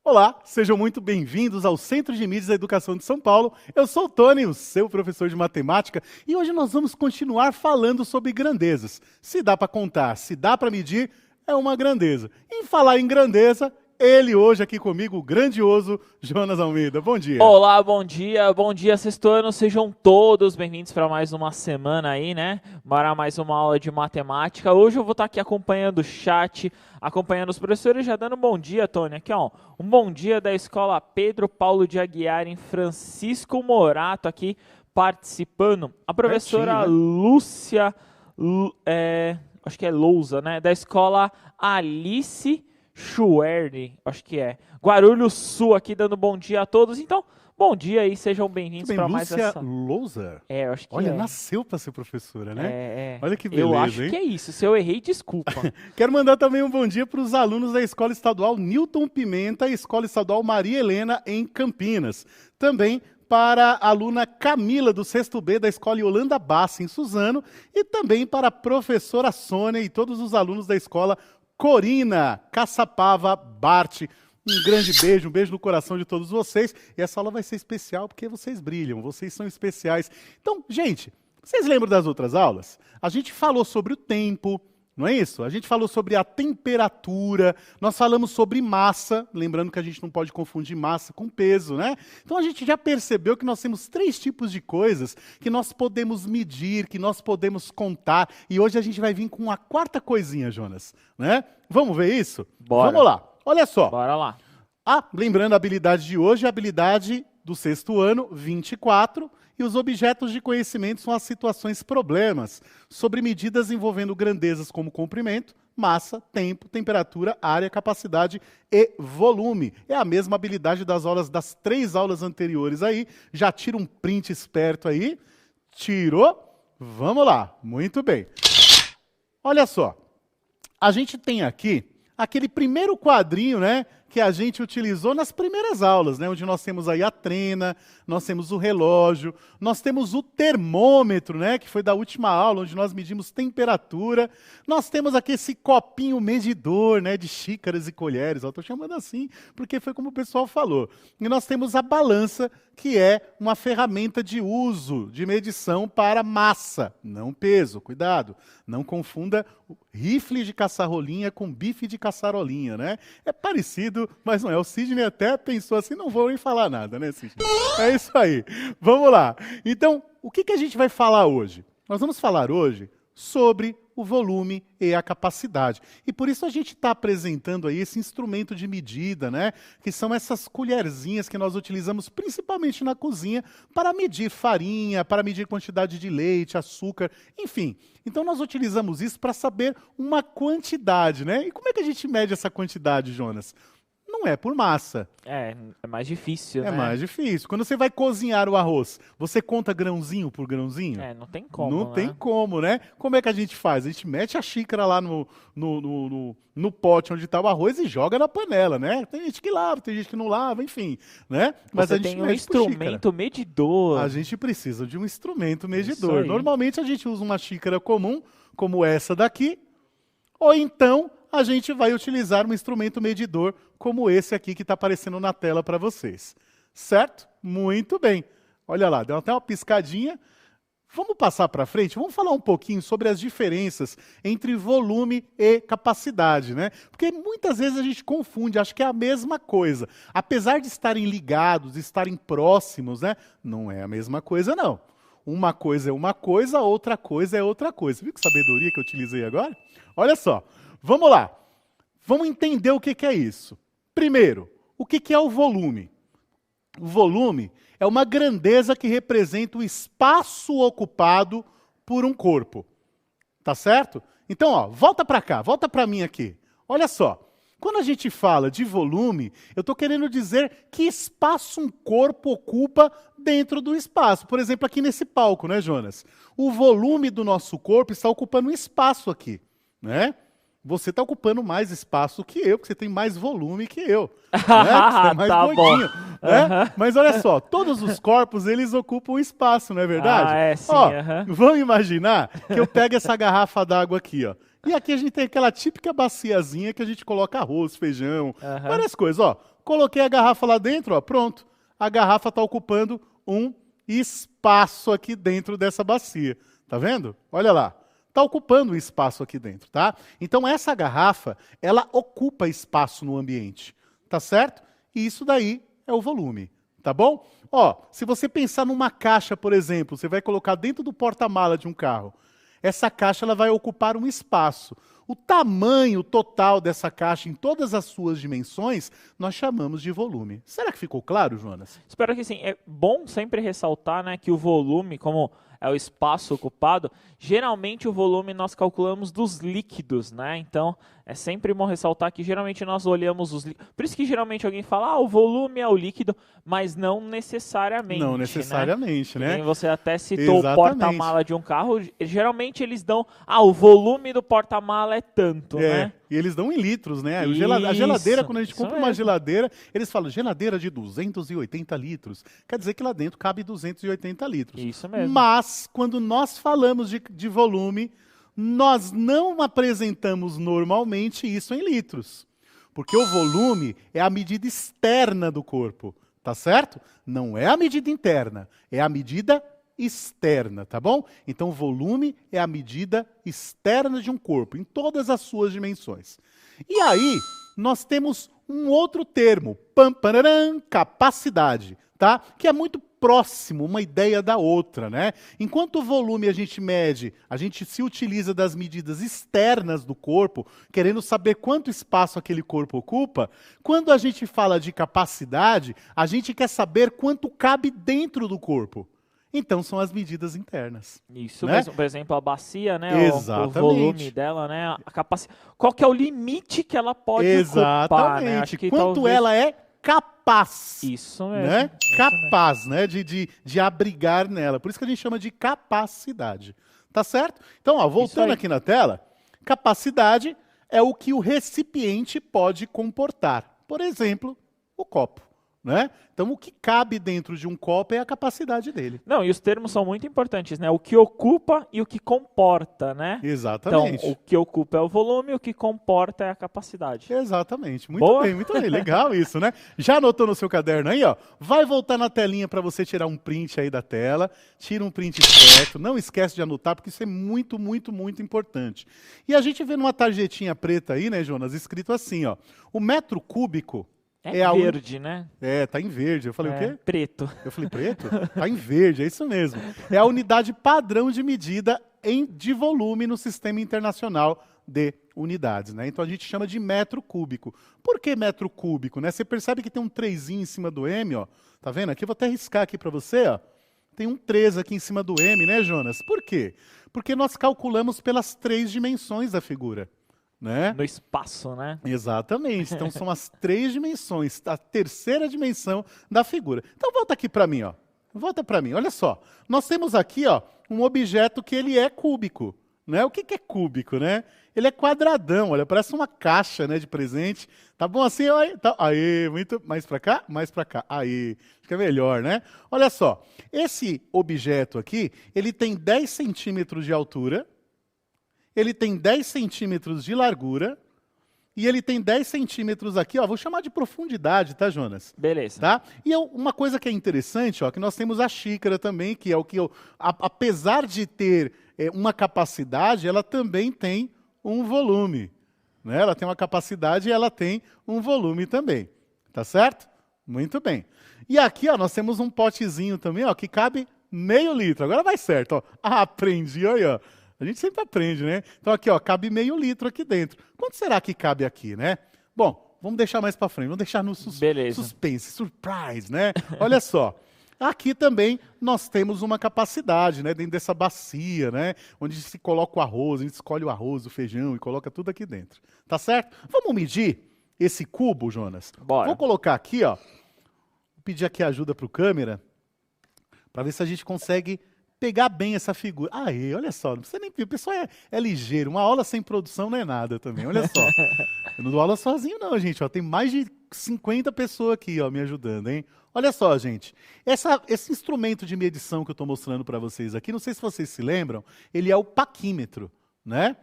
Olá, sejam muito bem-vindos ao Centro de Mídias da Educação de São Paulo. Eu sou o Tony, o seu professor de matemática, e hoje nós vamos continuar falando sobre grandezas. Se dá para contar, se dá para medir, é uma grandeza. Em falar em grandeza, ele hoje aqui comigo, o grandioso Jonas Almeida. Bom dia. Olá, bom dia, sexto ano, sejam todos bem-vindos para mais uma semana aí, né? Para mais uma aula de matemática. Hoje eu vou estar aqui acompanhando o chat, acompanhando os professores, já dando um bom dia, Tony. Aqui, ó, um bom dia da escola Pedro Paulo de Aguiar, em Francisco Morato, aqui participando. A professora Lúcia, acho que é Lousa, né? Da escola Alice Schwerner, acho que é. Guarulhos Sul aqui dando bom dia a todos. Então, bom dia aí, sejam bem-vindos para mais essa... Lousa? Eu acho que Olha, nasceu para ser professora, né? Olha que beleza, eu acho hein? que é isso. Se eu errei, desculpa. Quero mandar também um bom dia para os alunos da Escola Estadual Newton Pimenta e Escola Estadual Maria Helena, em Campinas. Também para a aluna Camila, do 6º B, da Escola Yolanda Bassi, em Suzano. E também para a professora Sônia e todos os alunos da Escola Corina Caçapava Bart. Um grande beijo, um beijo no coração de todos vocês. E essa aula vai ser especial porque vocês brilham, vocês são especiais. Então, gente, vocês lembram das outras aulas? A gente falou sobre o tempo, não é isso? A gente falou sobre a temperatura, nós falamos sobre massa, lembrando que a gente não pode confundir massa com peso, né? Então a gente já percebeu que nós temos 3 tipos de coisas que nós podemos medir, que nós podemos contar, e hoje a gente vai vir com uma 4ª coisinha, Jonas, né? Vamos ver isso? Bora. Vamos lá, olha só. Bora lá. Lembrando a habilidade de hoje, a habilidade do 6º ano, 24, e os objetos de conhecimento são as situações problemas, sobre medidas envolvendo grandezas como comprimento, massa, tempo, temperatura, área, capacidade e volume. É a mesma habilidade das 3 aulas anteriores aí. Já tira um print esperto aí. Tirou? Vamos lá. Muito bem. Olha só. A gente tem aqui aquele primeiro quadrinho, né, que a gente utilizou nas primeiras aulas, né, onde nós temos aí a trena, nós temos o relógio, nós temos o termômetro, né, que foi da última aula, onde nós medimos temperatura, nós temos aqui esse copinho medidor, né, de xícaras e colheres, eu estou chamando assim, porque foi como o pessoal falou. E nós temos a balança, que é uma ferramenta de uso, de medição para massa, não peso, cuidado, não confunda rifle de caçarolinha com bife de caçarolinha, né? É parecido, mas não é. O Sidney até pensou assim, não vou nem falar nada, né, Sidney? É isso aí. Vamos lá. Então, o que a gente vai falar hoje? Nós vamos falar hoje sobre o volume e a capacidade. E por isso a gente está apresentando aí esse instrumento de medida, né? Que são essas colherzinhas que nós utilizamos principalmente na cozinha para medir farinha, para medir quantidade de leite, açúcar, enfim. Então nós utilizamos isso para saber uma quantidade, né? E como é que a gente mede essa quantidade, Jonas? Não é por massa. É mais difícil, né? É mais difícil. Quando você vai cozinhar o arroz, você conta grãozinho por grãozinho? Não tem como, Não tem como, né? Como é que a gente faz? A gente mete a xícara lá no pote onde está o arroz e joga na panela, né? Tem gente que lava, tem gente que não lava, enfim, né? Mas você a gente tem um instrumento medidor. A gente precisa de um instrumento medidor. Normalmente a gente usa uma xícara comum, como essa daqui, ou então a gente vai utilizar um instrumento medidor como esse aqui que está aparecendo na tela para vocês. Certo? Muito bem. Olha lá, deu até uma piscadinha. Vamos passar para frente? Vamos falar um pouquinho sobre as diferenças entre volume e capacidade, né? Porque muitas vezes a gente confunde, acha que é a mesma coisa. Apesar de estarem ligados, estarem próximos, né? Não é a mesma coisa, não. Uma coisa é uma coisa, outra coisa é outra coisa. Viu que sabedoria que eu utilizei agora? Olha só. Vamos lá. Vamos entender o que é isso. Primeiro, o que é o volume? O volume é uma grandeza que representa o espaço ocupado por um corpo. Tá certo? Então, ó, volta para cá, volta para mim aqui. Olha só. Quando a gente fala de volume, eu estou querendo dizer que espaço um corpo ocupa dentro do espaço. Por exemplo, aqui nesse palco, né, Jonas? O volume do nosso corpo está ocupando um espaço aqui, né? Você está ocupando mais espaço que eu, porque você tem mais volume que eu. Né? Você é mais gordinho. Né? Mas olha só, todos os corpos, eles ocupam espaço, não é verdade? Ah, é sim. Ó, vamos imaginar que eu pego essa garrafa d'água aqui, ó, E aqui a gente tem aquela típica baciazinha que a gente coloca arroz, feijão, Aham. várias coisas. Ó, coloquei a garrafa lá dentro, ó, pronto. A garrafa está ocupando um espaço aqui dentro dessa bacia. Tá vendo? Olha lá. Está ocupando um espaço aqui dentro, tá? Então essa garrafa, ela ocupa espaço no ambiente, tá certo? E isso daí é o volume, tá bom? Ó, se você pensar numa caixa, por exemplo, você vai colocar dentro do porta-mala de um carro. Essa caixa ela vai ocupar um espaço. O tamanho total dessa caixa em todas as suas dimensões, nós chamamos de volume. Será que ficou claro, Jonas? Espero que sim. É bom sempre ressaltar, né, que o volume, como é o espaço ocupado, geralmente o volume nós calculamos dos líquidos, né? Então, é sempre bom ressaltar que geralmente nós olhamos os líquidos. Por isso que geralmente alguém fala, o volume é o líquido, mas não necessariamente. Não necessariamente, né? E você até citou Exatamente. o porta-mala de um carro, geralmente eles dão, o volume do porta-mala é tanto, né? E eles dão em litros, né? A Isso, geladeira, quando a gente isso compra uma mesmo. geladeira, eles falam geladeira de 280 litros. Quer dizer que lá dentro cabe 280 litros. Isso mesmo. Mas, quando nós falamos de volume, nós não apresentamos normalmente isso em litros. Porque o volume é a medida externa do corpo, tá certo? Não é a medida interna, é a medida externa, tá bom? Então, volume é a medida externa de um corpo, em todas as suas dimensões. E aí, nós temos um outro termo, pararam, capacidade, tá? Que é muito próximo, uma ideia da outra, né? Enquanto o volume a gente mede, a gente se utiliza das medidas externas do corpo, querendo saber quanto espaço aquele corpo ocupa, quando a gente fala de capacidade, a gente quer saber quanto cabe dentro do corpo. Então, são as medidas internas. Isso né? mesmo, por exemplo, a bacia, né? Exatamente. O volume dela, né? A capacidade. Qual que é o limite que ela pode ocupar, né? Acho que Quanto talvez... ela é capaz. Isso mesmo. Né? Isso Capaz, né? De abrigar nela. Por isso que a gente chama de capacidade. Tá certo? Então, ó, voltando aí. aqui na tela, capacidade é o que o recipiente pode comportar. Por exemplo, o copo. Né? Então, o que cabe dentro de um copo é a capacidade dele. Não, e os termos são muito importantes, né? O que ocupa e o que comporta, né? Exatamente. Então, o que ocupa é o volume, o que comporta é a capacidade. Exatamente. Boa. Muito bem. Legal isso, né? Já anotou no seu caderno aí, ó? Vai voltar na telinha para você tirar um print aí da tela. Tira um print certo. Não esquece de anotar, porque isso é muito, muito, muito importante. E a gente vê numa tarjetinha preta aí, né, Jonas? Escrito assim, ó. O metro cúbico É a verde, né? tá em verde. Eu falei o quê? Preto. Eu falei preto? Tá em verde, é isso mesmo. É a unidade padrão de medida de volume no Sistema Internacional de Unidades, né? Então a gente chama de metro cúbico. Por que metro cúbico, né? Você percebe que tem um 3 em cima do M, ó. Tá vendo? Aqui eu vou até riscar aqui para você, ó. Tem um 3 aqui em cima do M, né, Jonas? Por quê? Porque nós calculamos pelas 3 dimensões da figura. Né? No espaço, né? Exatamente. Então são as 3 dimensões, a terceira dimensão da figura. Então volta aqui para mim, ó. Volta para mim. Olha só. Nós temos aqui, ó, um objeto que ele é cúbico, né? O que é cúbico, né? Ele é quadradão, olha, parece uma caixa, né, de presente. Tá bom assim? Olha, tá. Aí, muito mais para cá, mais para cá. Aí, acho que é melhor, né? Olha só. Esse objeto aqui, ele tem 10 centímetros de altura. Ele tem 10 centímetros de largura e ele tem 10 centímetros aqui, ó, vou chamar de profundidade, tá, Jonas? Beleza. Tá? E uma coisa que é interessante, ó, que nós temos a xícara também, que é o que, apesar de ter uma capacidade, ela também tem um volume. Né? Ela tem uma capacidade e ela tem um volume também. Tá certo? Muito bem. E aqui, ó, nós temos um potezinho também, ó, que cabe meio litro. Agora vai certo, ó. Aprendi, olha, ó. A gente sempre aprende, né? Então aqui, ó, cabe meio litro aqui dentro. Quanto será que cabe aqui, né? Bom, vamos deixar mais para frente, vamos deixar no suspense, surprise, né? Olha só. Aqui também nós temos uma capacidade, né, dentro dessa bacia, né, onde se coloca o arroz, a gente escolhe o arroz, o feijão e coloca tudo aqui dentro. Tá certo? Vamos medir esse cubo, Jonas? Bora. Vou colocar aqui, ó. Vou pedir aqui ajuda para o câmera, para ver se a gente consegue pegar bem essa figura. Aí, olha só, não precisa nem ver, o pessoal é ligeiro, uma aula sem produção não é nada também, olha só. Eu não dou aula sozinho não, gente, ó, tem mais de 50 pessoas aqui, ó, me ajudando, hein? Olha só, gente, esse instrumento de medição que eu estou mostrando para vocês aqui, não sei se vocês se lembram, ele é o paquímetro, né?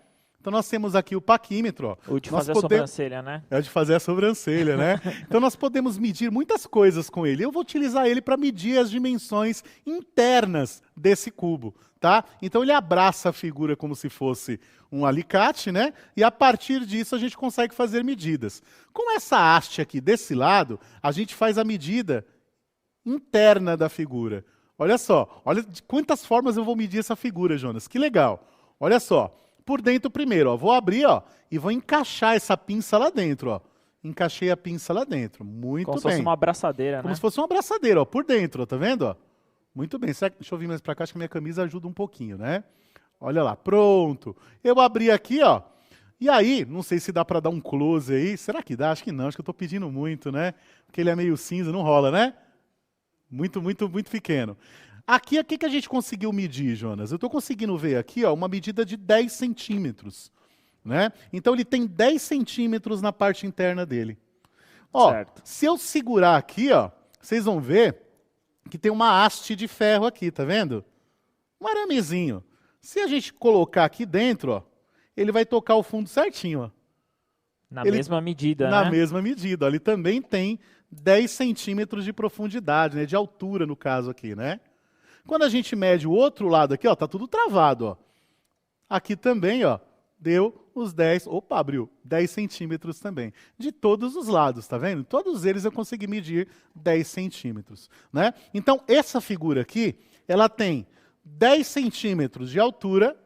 Então nós temos aqui o paquímetro. Ó. O de fazer a sobrancelha, né? É de fazer a sobrancelha, né? Então nós podemos medir muitas coisas com ele. Eu vou utilizar ele para medir as dimensões internas desse cubo, tá? Então ele abraça a figura como se fosse um alicate, né? E a partir disso a gente consegue fazer medidas. Com essa haste aqui desse lado, a gente faz a medida interna da figura. Olha só, olha de quantas formas eu vou medir essa figura, Jonas. Que legal. Olha só, por dentro primeiro, ó, vou abrir, ó, e vou encaixar essa pinça lá dentro, ó. Encaixei a pinça lá dentro. Muito bem. Como se fosse uma abraçadeira, Como né? se fosse uma abraçadeira, ó, por dentro, ó, tá vendo, ó? Muito bem. Deixa eu vir mais pra cá, acho que a minha camisa ajuda um pouquinho, né? Olha lá, pronto. Eu abri aqui, ó. E aí, não sei se dá para dar um close aí. Será que dá? Acho que não. Acho que eu estou pedindo muito, né? Porque ele é meio cinza, não rola, né? Muito pequeno. Aqui, o que a gente conseguiu medir, Jonas? Eu estou conseguindo ver aqui, ó, uma medida de 10 centímetros, né? Então, ele tem 10 centímetros na parte interna dele. Ó, Certo. se eu segurar aqui, ó, vocês vão ver que tem uma haste de ferro aqui, tá vendo? Um aramezinho. Se a gente colocar aqui dentro, ó, ele vai tocar o fundo certinho, ó. Na mesma medida, Na né? mesma medida. Ó, ele também tem 10 centímetros de profundidade, né? De altura, no caso aqui, né? Quando a gente mede o outro lado aqui, ó, tá tudo travado, ó. Aqui também, ó, deu os 10... Opa, abriu. 10 centímetros também. De todos os lados, tá vendo? Todos eles eu consegui medir 10 centímetros, né? Então, essa figura aqui, ela tem 10 centímetros de altura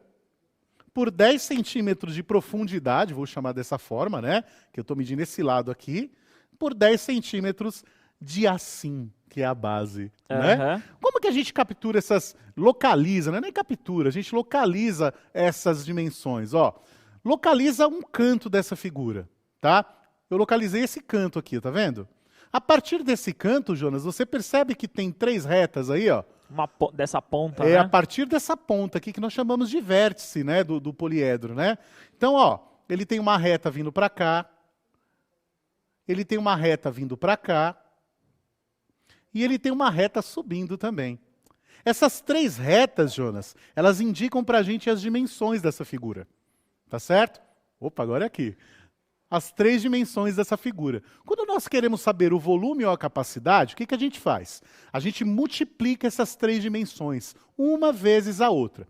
por 10 centímetros de profundidade, vou chamar dessa forma, né? Que eu estou medindo esse lado aqui, por 10 centímetros de assim, que é a base, né? Como que a gente captura localiza, não é nem captura, a gente localiza essas dimensões, ó. Localiza um canto dessa figura, tá? Eu localizei esse canto aqui, tá vendo? A partir desse canto, Jonas, você percebe que tem 3 retas aí, ó. Dessa ponta, É né? a partir dessa ponta aqui que nós chamamos de vértice, né, do poliedro, né? Então, ó, ele tem uma reta vindo para cá, ele tem uma reta vindo para cá, e ele tem uma reta subindo também. Essas 3 retas, Jonas, elas indicam para a gente as dimensões dessa figura, tá certo? Opa, agora é aqui. As 3 dimensões dessa figura. Quando nós queremos saber o volume ou a capacidade, o que a gente faz? A gente multiplica essas 3 dimensões, uma vezes a outra.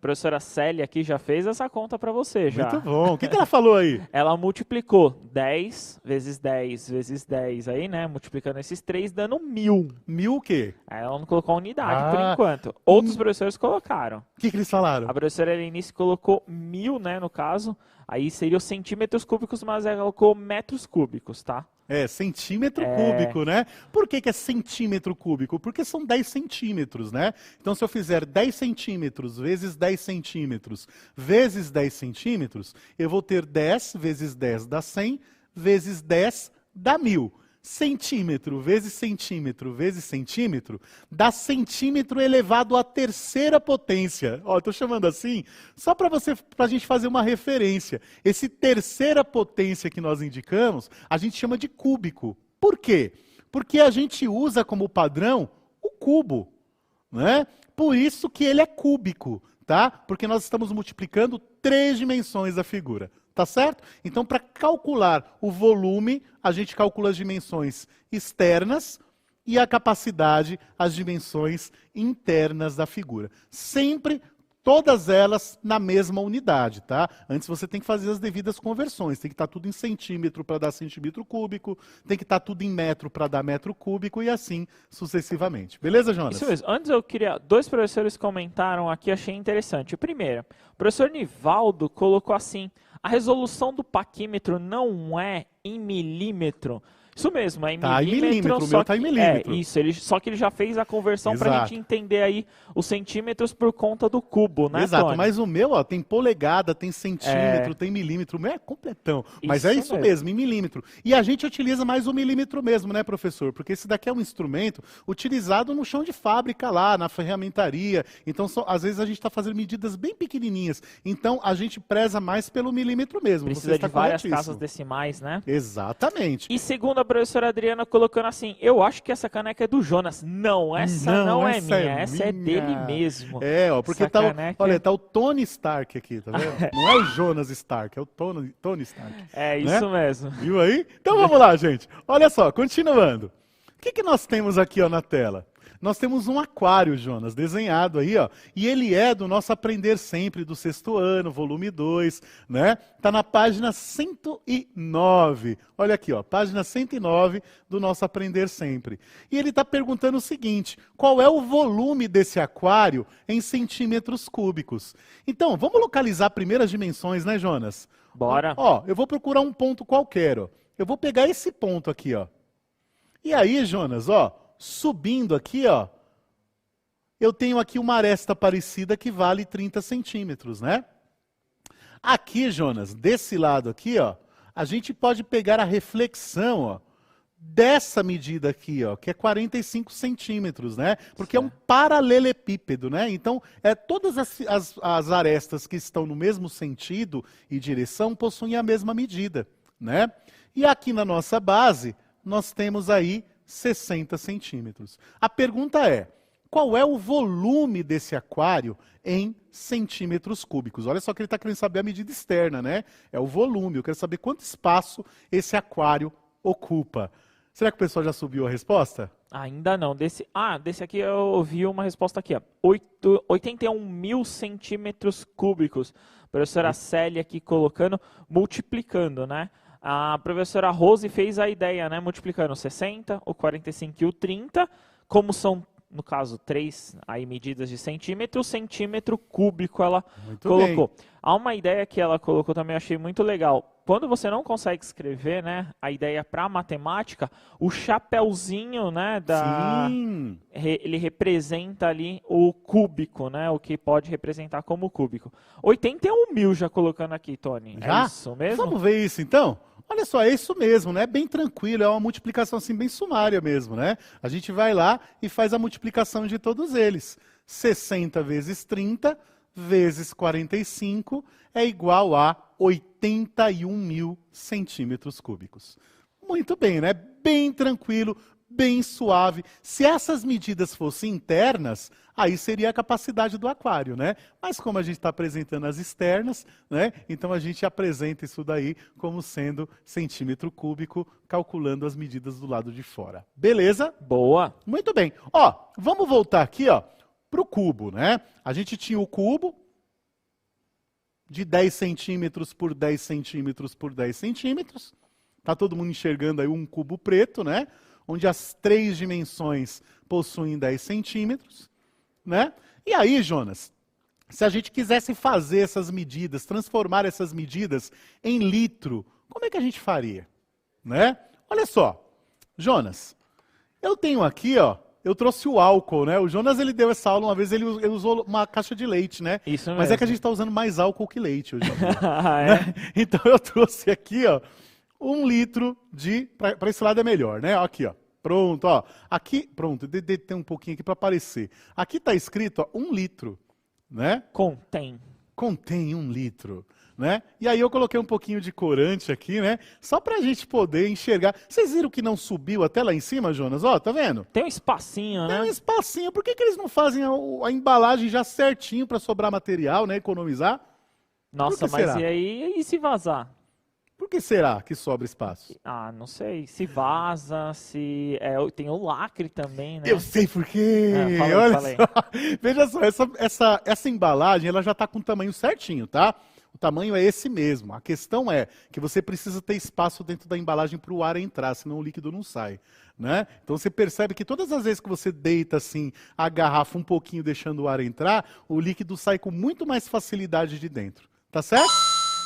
Professora Célia aqui já fez essa conta para você, já. Muito bom. O que ela falou aí? Ela multiplicou 10 vezes 10 vezes 10 aí, né? Multiplicando esses 3, dando 1000. 1000 o quê? Aí ela não colocou a unidade, por enquanto. Outros professores colocaram. O que eles falaram? A professora Helenice colocou 1000, né, no caso. Aí seria os centímetros cúbicos, mas ela colocou metros cúbicos, tá? É, centímetro cúbico, né? Por que é centímetro cúbico? Porque são 10 centímetros, né? Então, se eu fizer 10 centímetros vezes 10 centímetros vezes 10 centímetros, eu vou ter 10 vezes 10 dá 100, vezes 10 dá 1000. Centímetro vezes centímetro vezes centímetro dá centímetro elevado à 3ª potência. Ó, estou chamando assim só para a gente fazer uma referência. Esse 3ª potência que nós indicamos, a gente chama de cúbico. Por quê? Porque a gente usa como padrão o cubo, né? Por isso que ele é cúbico, tá? Porque nós estamos multiplicando 3 dimensões da figura. Tá certo? Então, para calcular o volume, a gente calcula as dimensões externas e a capacidade, as dimensões internas da figura. Sempre, todas elas na mesma unidade, tá? Antes você tem que fazer as devidas conversões. Tem que estar tudo em centímetro para dar centímetro cúbico, tem que estar tudo em metro para dar metro cúbico e assim sucessivamente. Beleza, Jonas? Isso mesmo. Antes eu queria... 2 professores comentaram aqui, achei interessante. O primeiro, o professor Nivaldo colocou assim: a resolução do paquímetro não é em milímetro. Isso mesmo, é em tá milímetro. Em milímetro, o meu tá em milímetro. É, isso. Só que ele já fez a conversão para a gente entender aí os centímetros por conta do cubo, né, Exato, Tony? mas o meu, ó, tem polegada, tem centímetro, tem milímetro. O meu é completão. Mas é isso mesmo, em milímetro. E a gente utiliza mais o milímetro mesmo, né, professor? Porque esse daqui é um instrumento utilizado no chão de fábrica lá, na ferramentaria. Então, às vezes a gente está fazendo medidas bem pequenininhas. Então, a gente preza mais pelo milímetro mesmo. Precisa de várias casas decimais, né? Exatamente. E segunda a professora Adriana colocando assim, eu acho que essa caneca é do Jonas. Não, essa não é minha, essa é dele mesmo. É, ó, porque essa caneca... olha, tá o Tony Stark aqui, tá vendo? Não é o Jonas Stark, é o Tony Stark. É isso mesmo. Viu aí? Então vamos lá, gente. Olha só, continuando. O que nós temos aqui, ó, na tela? Nós temos um aquário, Jonas, desenhado aí, ó, e ele é do nosso Aprender Sempre, do 6º ano, volume 2, né? Tá na página 109. Olha aqui, ó, página 109 do nosso Aprender Sempre. E ele está perguntando o seguinte, qual é o volume desse aquário em centímetros cúbicos? Então, vamos localizar primeiro as dimensões, né, Jonas? Bora. Ó, eu vou procurar um ponto qualquer, ó. Eu vou pegar esse ponto aqui, ó. E aí, Jonas, ó, subindo aqui, ó, eu tenho aqui uma aresta parecida que vale 30 centímetros, né? Aqui, Jonas, desse lado aqui, ó, a gente pode pegar a reflexão, ó, dessa medida aqui, ó, que é 45 centímetros, né? Porque é um paralelepípedo, né? Então, todas as arestas que estão no mesmo sentido e direção possuem a mesma medida, né? E aqui na nossa base, nós temos aí 60 centímetros. A pergunta é, qual é o volume desse aquário em centímetros cúbicos? Olha só que ele está querendo saber a medida externa, né? É o volume, eu quero saber quanto espaço esse aquário ocupa. Será que o pessoal já subiu a resposta? Ainda não. Desse aqui eu ouvi uma resposta aqui, ó. 81 mil centímetros cúbicos. Professora Célia aqui colocando, multiplicando, né? A professora Rose fez a ideia, né? Multiplicando o 60, o 45 e o 30, como são, no caso, 3 aí, medidas de centímetro, centímetro cúbico ela Muito colocou. bem. Há uma ideia que ela colocou também, eu achei muito legal. Quando você não consegue escrever, né, a ideia para matemática, o chapéuzinho, né, Sim. ele representa ali o cúbico, né, o que pode representar como cúbico. 81 mil já colocando aqui, Tony. Já? É isso mesmo? Vamos ver isso então? Olha só, é isso mesmo, né? Bem tranquilo, é uma multiplicação assim bem sumária mesmo, né? A gente vai lá e faz a multiplicação de todos eles. 60 vezes 30 vezes 45 é igual a 81 mil centímetros cúbicos. Muito bem, né? Bem tranquilo, bem suave. Se essas medidas fossem internas, aí seria a capacidade do aquário, né? Mas como a gente está apresentando as externas, né? Então a gente apresenta isso daí como sendo centímetro cúbico, calculando as medidas do lado de fora. Beleza? Boa. Muito bem. Ó, vamos voltar aqui, ó, para o cubo, né? A gente tinha o cubo de 10 centímetros por 10 centímetros por 10 centímetros. Tá todo mundo enxergando aí um cubo preto, né? Onde as 3 dimensões possuem 10 centímetros, né? E aí, Jonas, se a gente quisesse fazer essas medidas, transformar essas medidas em litro, como é que a gente faria? Né? Olha só, Jonas, eu tenho aqui, ó, eu trouxe o álcool, né? O Jonas, ele deu essa aula uma vez, ele usou uma caixa de leite, né? Isso mesmo. Mas é que a gente está usando mais álcool que leite hoje em dia. É? Né? Então eu trouxe aqui, ó, 1 litro de... Para esse lado é melhor, né? Aqui, ó. Pronto, ó. Aqui, pronto, tem um pouquinho aqui para aparecer. Aqui está escrito, ó, 1 litro, né? Contém 1 litro. Né? E aí eu coloquei um pouquinho de corante aqui, né? Só para a gente poder enxergar. Vocês viram que não subiu até lá em cima, Jonas? Ó, tá vendo? Tem um espacinho, né? Tem um espacinho. Por que eles não fazem a embalagem já certinho para sobrar material, né? Economizar? Nossa, mas será? e aí? E se vazar? Por que será que sobra espaço? Ah, não sei. Se vaza, se... tem o lacre também, né? Eu sei por quê. Falei. Só. Veja só, essa embalagem ela já está com o tamanho certinho, tá? O tamanho é esse mesmo. A questão é que você precisa ter espaço dentro da embalagem para o ar entrar, senão o líquido não sai. Né? Então você percebe que todas as vezes que você deita assim a garrafa um pouquinho deixando o ar entrar, o líquido sai com muito mais facilidade de dentro. Tá certo?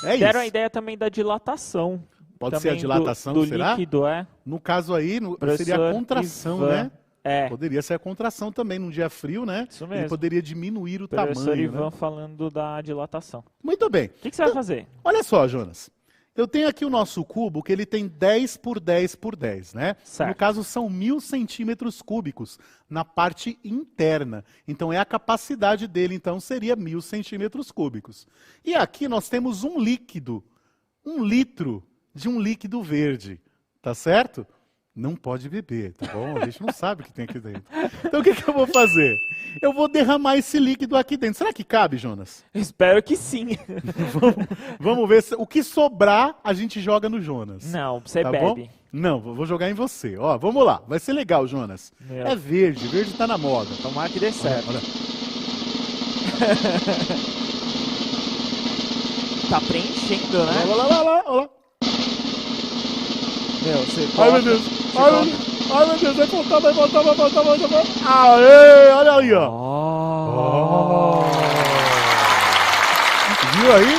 É isso. Deram a ideia também da dilatação. Pode ser a dilatação, do será? líquido, No caso aí, seria a contração, Ivan, né? É. Poderia ser a contração também, num dia frio, né? Isso mesmo. Ele poderia diminuir o Professor tamanho. Ivan né? falando da dilatação. Muito bem. O que você vai fazer? Olha só, Jonas. Eu tenho aqui o nosso cubo, que ele tem 10 por 10 por 10, né? Certo. No caso, são 1000 centímetros cúbicos na parte interna. Então, é a capacidade dele, então, seria 1000 centímetros cúbicos. E aqui nós temos um líquido, 1 litro de um líquido verde, tá certo? Não pode beber, tá bom? A gente não sabe o que tem aqui dentro. Então o que eu vou fazer? Eu vou derramar esse líquido aqui dentro. Será que cabe, Jonas? Espero que sim. Vamos ver. O que sobrar, a gente joga no Jonas. Não, você tá bebe. Bom? Não, vou jogar em você. Ó, vamos lá. Vai ser legal, Jonas. É verde. Verde tá na moda. Tomara que dê certo. Olha. Tá preenchendo, né? Olha lá. Meu, você Ai, meu Deus. Ai, meu Deus. Vai voltar. Aê, olha aí, ó. Viu aí?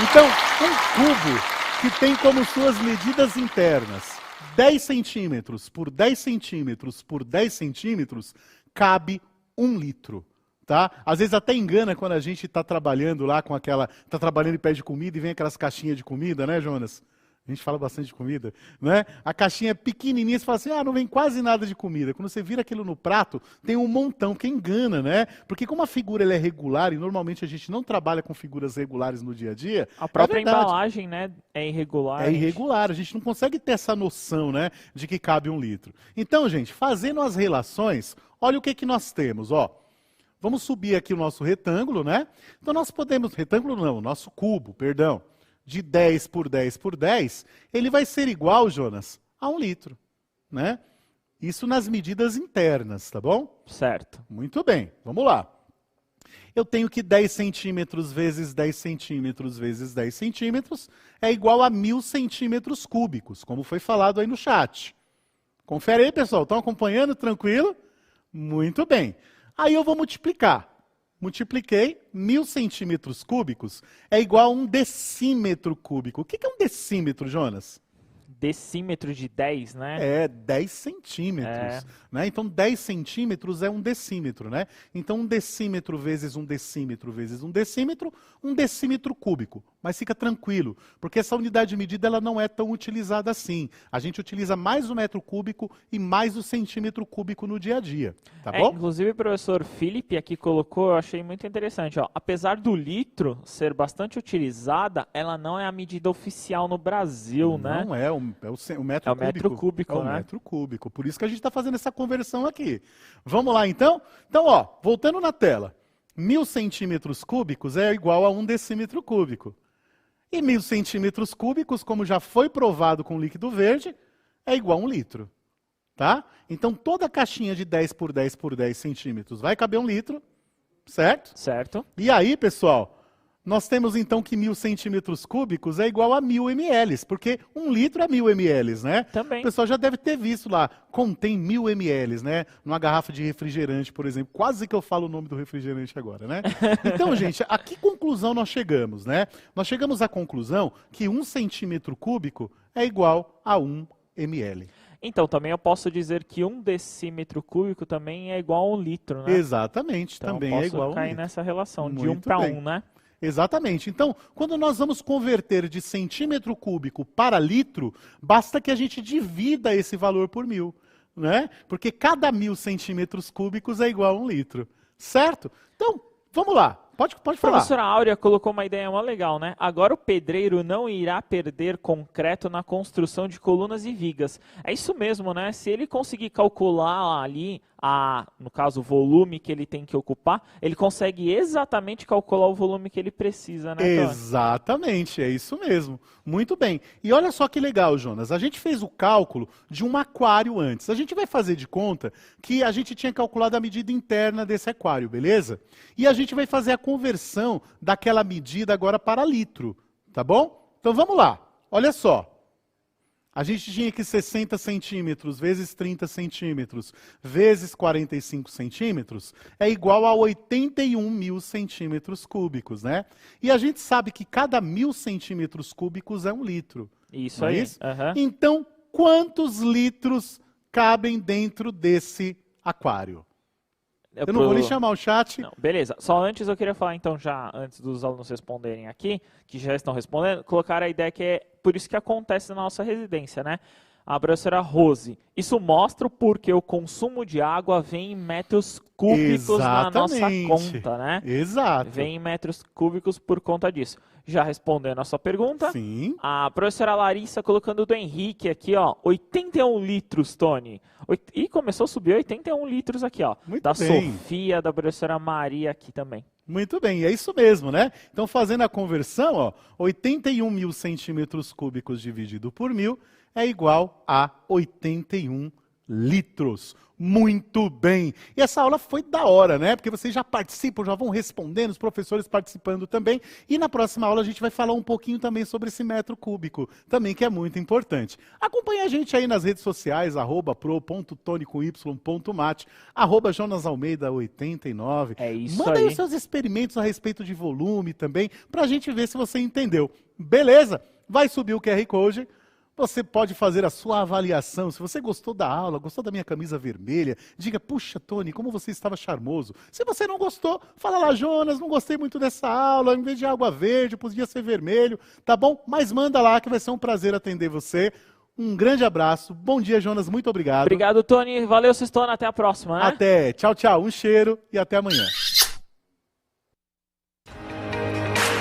Então, um cubo que tem como suas medidas internas 10 centímetros por 10 centímetros por 10 centímetros, cabe 1 litro. Tá? Às vezes até engana quando a gente está trabalhando lá com aquela... Está trabalhando e pede comida e vem aquelas caixinhas de comida, né, Jonas? A gente fala bastante de comida, né? A caixinha é pequenininha, você fala assim, não vem quase nada de comida. Quando você vira aquilo no prato, tem um montão, que engana, né? Porque como a figura ela é regular, e normalmente a gente não trabalha com figuras regulares no dia a dia... A própria embalagem, né, é irregular. É irregular, a gente não consegue ter essa noção, né, de que cabe 1 litro. Então, gente, fazendo as relações, olha o que nós temos, ó. Vamos subir aqui o nosso retângulo, né? Então nós podemos, retângulo não, nosso cubo, perdão, de 10 por 10 por 10, ele vai ser igual, Jonas, a 1 litro, né? Isso nas medidas internas, tá bom? Certo. Muito bem, vamos lá. Eu tenho que 10 centímetros vezes 10 centímetros vezes 10 centímetros é igual a 1.000 centímetros cúbicos, como foi falado aí no chat. Confere aí, pessoal, estão acompanhando, tranquilo? Muito bem. Aí eu vou multiplicar. Multipliquei, 1.000 centímetros cúbicos é igual a 1 decímetro cúbico. O que é 1 decímetro, Jonas? Decímetro de 10, né? É, 10 centímetros. Né? Então, 10 centímetros é 1 decímetro, né? Então, 1 decímetro vezes 1 decímetro vezes 1 decímetro cúbico. Mas fica tranquilo, porque essa unidade de medida ela não é tão utilizada assim. A gente utiliza mais o metro cúbico e mais o centímetro cúbico no dia a dia, tá bom? Inclusive, o professor Felipe aqui colocou, eu achei muito interessante, ó, apesar do litro ser bastante utilizada, ela não é a medida oficial no Brasil, né? Não é, o metro cúbico. É o metro cúbico, né? É o né? metro cúbico, por isso que a gente está fazendo essa conversão aqui. Vamos lá, então? Então, ó, voltando na tela, 1.000 centímetros cúbicos é igual a 1 decímetro cúbico. E 1.000 centímetros cúbicos, como já foi provado com líquido verde, é igual a 1 litro. Tá? Então, toda caixinha de 10 por 10 por 10 centímetros vai caber 1 litro, certo? Certo. E aí, pessoal, nós temos então que 1.000 centímetros cúbicos é igual a 1.000 ml, porque 1 litro é 1.000 ml, né? Também. O pessoal já deve ter visto lá, contém 1.000 ml, né? Numa garrafa de refrigerante, por exemplo. Quase que eu falo o nome do refrigerante agora, né? Então, gente, a que conclusão nós chegamos, né? Nós chegamos à conclusão que 1 centímetro cúbico é igual a 1 ml. Então, também eu posso dizer que 1 decímetro cúbico também é igual a 1 litro, né? Exatamente, então, também é igual a 1 cair litro. nessa relação, de Muito 1 para bem. 1, né? Exatamente. Então, quando nós vamos converter de centímetro cúbico para litro, basta que a gente divida esse valor por 1.000, né? Porque cada 1.000 centímetros cúbicos é igual a 1 litro, certo? Então, vamos lá. Pode A falar. professora Áurea colocou uma ideia mó legal, né? Agora o pedreiro não irá perder concreto na construção de colunas e vigas. É isso mesmo, né? Se ele conseguir calcular ali, no caso, o volume que ele tem que ocupar, ele consegue exatamente calcular o volume que ele precisa, né, Tony? Exatamente, é isso mesmo. Muito bem. E olha só que legal, Jonas. A gente fez o cálculo de um aquário antes. A gente vai fazer de conta que a gente tinha calculado a medida interna desse aquário, beleza? E a gente vai fazer a conversão daquela medida agora para litro, tá bom? Então vamos lá. Olha só. A gente tinha que 60 centímetros vezes 30 centímetros vezes 45 centímetros é igual a 81.000 centímetros cúbicos, né? E a gente sabe que cada 1.000 centímetros cúbicos é 1 litro. Isso não é aí. isso? Aham. Então, quantos litros cabem dentro desse aquário? Eu não vou nem chamar o chat. Não, beleza. Só antes eu queria falar, então, já antes dos alunos responderem aqui, que já estão respondendo, colocar a ideia que é por isso que acontece na nossa residência, né? A professora Rose, isso mostra o porquê o consumo de água vem em metros cúbicos na nossa conta, né? Exato. Vem em metros cúbicos por conta disso. Já respondendo a sua pergunta, Sim. a professora Larissa colocando do Henrique aqui, ó, 81 litros, Tony. E começou a subir 81 litros aqui, ó. Muito da bem. Sofia, da professora Maria aqui também. Muito bem, é isso mesmo, né? Então, fazendo a conversão, ó, 81 mil centímetros cúbicos dividido por 1.000 é igual a 81 litros. Muito bem. E essa aula foi da hora, né? Porque vocês já participam, já vão respondendo, os professores participando também. E na próxima aula a gente vai falar um pouquinho também sobre esse metro cúbico, também que é muito importante. Acompanhe a gente aí nas redes sociais, @pro.tony_y.mate, @jonasalmeida89. É isso Manda aí aí. os seus experimentos a respeito de volume também, pra gente ver se você entendeu. Beleza? Vai subir o QR Code. Você pode fazer a sua avaliação. Se você gostou da aula, gostou da minha camisa vermelha, diga, puxa, Tony, como você estava charmoso. Se você não gostou, fala lá, Jonas, não gostei muito dessa aula, em vez de água verde, podia ser vermelho, tá bom? Mas manda lá que vai ser um prazer atender você. Um grande abraço. Bom dia, Jonas, muito obrigado. Obrigado, Tony. Valeu, Sistona. Até a próxima, né? Até. Tchau, tchau. Um cheiro e até amanhã.